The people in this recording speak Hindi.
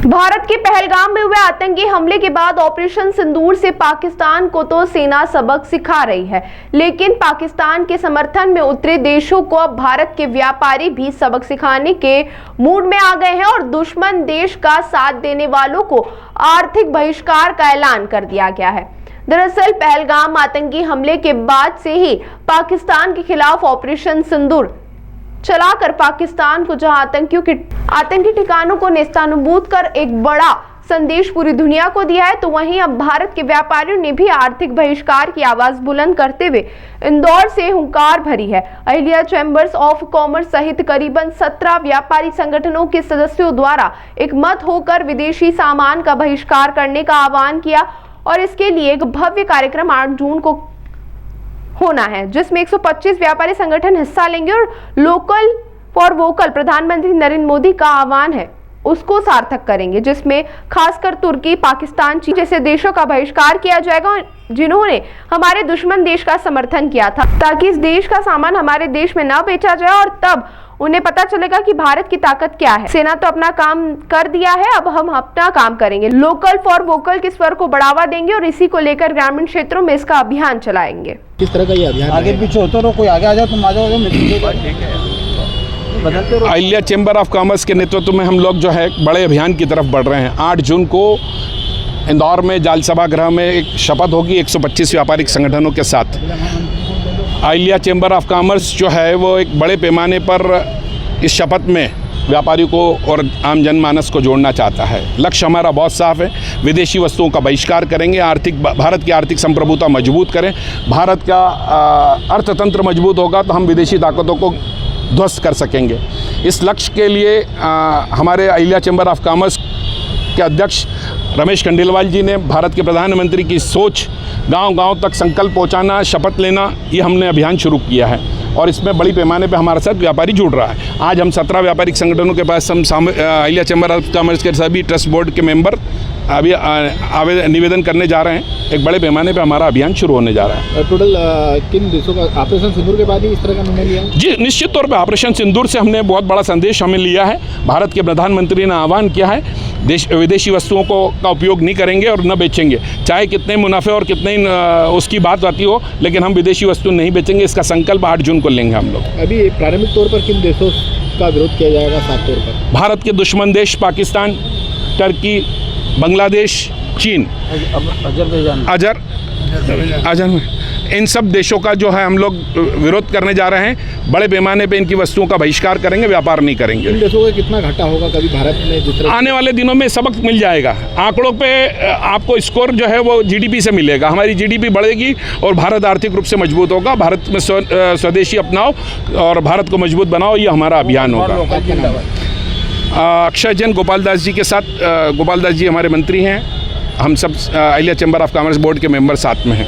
भारत के पहलगाम में हुए आतंकी हमले के बाद ऑपरेशन सिंदूर से पाकिस्तान को तो सेना सबक सिखा रही है, लेकिन पाकिस्तान के समर्थन में उतरे देशों को अब भारत के व्यापारी भी सबक सिखाने के मूड में आ गए हैं और दुश्मन देश का साथ देने वालों को आर्थिक बहिष्कार का ऐलान कर दिया गया है। दरअसल पहलगाम आतंकी हमले के बाद से ही पाकिस्तान के खिलाफ ऑपरेशन सिंदूर चलाकर पाकिस्तान को जहां आतंकी ठिकानों को नेस्तनाबूद कर एक बड़ा संदेश पूरी दुनिया को दिया है, तो वहीं अब भारत के व्यापारियों ने भी आर्थिक बहिष्कार की आवाज बुलंद करते हुए इंदौर से हुंकार भरी है। अहिल्या चैंबर्स ऑफ कॉमर्स सहित करीबन 17 व्यापारी संगठनों के सदस्यों द्वारा एक मत होकर विदेशी सामान का बहिष्कार करने का आह्वान किया और इसके लिए एक भव्य कार्यक्रम 8 जून को होना है, जिसमें 125 व्यापारी संगठन हिस्सा लेंगे और लोकल फॉर वोकल प्रधानमंत्री नरेंद्र मोदी का आह्वान है उसको सार्थक करेंगे, जिसमें खासकर तुर्की, पाकिस्तान, चीन जैसे देशों का बहिष्कार किया जाएगा जिन्होंने हमारे दुश्मन देश का समर्थन किया था, ताकि इस देश का सामान हमारे देश में न बेचा जाए और तब उन्हें पता चलेगा कि भारत की ताकत क्या है। सेना तो अपना काम कर दिया है, अब हम अपना काम करेंगे। लोकल फॉर वोकल के स्वर को बढ़ावा देंगे और इसी को लेकर ग्रामीण क्षेत्रों में इसका अभियान चलाएंगे। किस तरह का ये अभियान? आगे पीछे होते रहो, कोई आगे आ जाओ, तुम आ जाओ। अहिल्या चैम्बर ऑफ कॉमर्स के नेतृत्व में हम लोग जो है बड़े अभियान की तरफ बढ़ रहे हैं। 8 जून को इंदौर में जाल सभागृह में एक शपथ होगी 125 व्यापारिक संगठनों के साथ। अहिल्या चैम्बर ऑफ कॉमर्स जो है वो एक बड़े पैमाने पर इस शपथ में व्यापारियों को और आम जनमानस को जोड़ना चाहता है। लक्ष्य हमारा बहुत साफ है, विदेशी वस्तुओं का बहिष्कार करेंगे, भारत की आर्थिक संप्रभुता मजबूत करें। भारत का अर्थतंत्र मजबूत होगा तो हम विदेशी ताकतों को ध्वस्त कर सकेंगे। इस लक्ष्य के लिए हमारे अहिल्या चैम्बर ऑफ कॉमर्स के अध्यक्ष रमेश खंडेलवाल जी ने भारत के प्रधानमंत्री की सोच गांव-गांव तक संकल्प पहुंचाना, शपथ लेना, ये हमने अभियान शुरू किया है और इसमें बड़ी पैमाने पे हमारे साथ व्यापारी जुड़ रहा है। आज हम 17 व्यापारिक संगठनों के पास हम अहिल्या चैम्बर ऑफ कॉमर्स के सभी ट्रस्ट बोर्ड के मेंबर अभी निवेदन करने जा रहे हैं। एक बड़े पैमाने पे हमारा अभियान शुरू होने जा रहा है। टोटल किन देशों का ऑपरेशन सिंदूर के बाद ही इस तरह का निर्णय लिया है? जी, निश्चित तौर पे ऑपरेशन सिंदूर से हमने बहुत बड़ा संदेश हमें लिया है। भारत के प्रधानमंत्री ने आह्वान किया है विदेशी वस्तुओं का उपयोग नहीं करेंगे और न बेचेंगे, चाहे कितने मुनाफे और कितने उसकी बात आती हो, लेकिन हम विदेशी वस्तु नहीं बेचेंगे। इसका संकल्प 8 जून को लेंगे हम लोग। अभी प्रारंभिक तौर पर किन देशों का विरोध किया जाएगा? साफ तौर पर भारत के दुश्मन देश पाकिस्तान, टर्की, बांग्लादेश, चीन, अजर इन सब देशों का जो है हम लोग विरोध करने जा रहे हैं। बड़े पैमाने पे इनकी वस्तुओं का बहिष्कार करेंगे, व्यापार नहीं करेंगे। इन देशों का कितना घाटा होगा कभी भारत में? आने वाले दिनों में सबक मिल जाएगा। आंकड़ों पे आपको स्कोर जो है वो जीडीपी से मिलेगा। हमारी जीडीपी बढ़ेगी और भारत आर्थिक रूप से मजबूत होगा। भारत में स्वदेशी अपनाओ और भारत को मजबूत बनाओ, ये हमारा अभियान होगा। अक्षय जैन गोपाल दास जी के साथ, गोपाल दास जी हमारे मंत्री हैं। हम सब Ahilya chamber of commerce board के मेंबर साथ में हैं।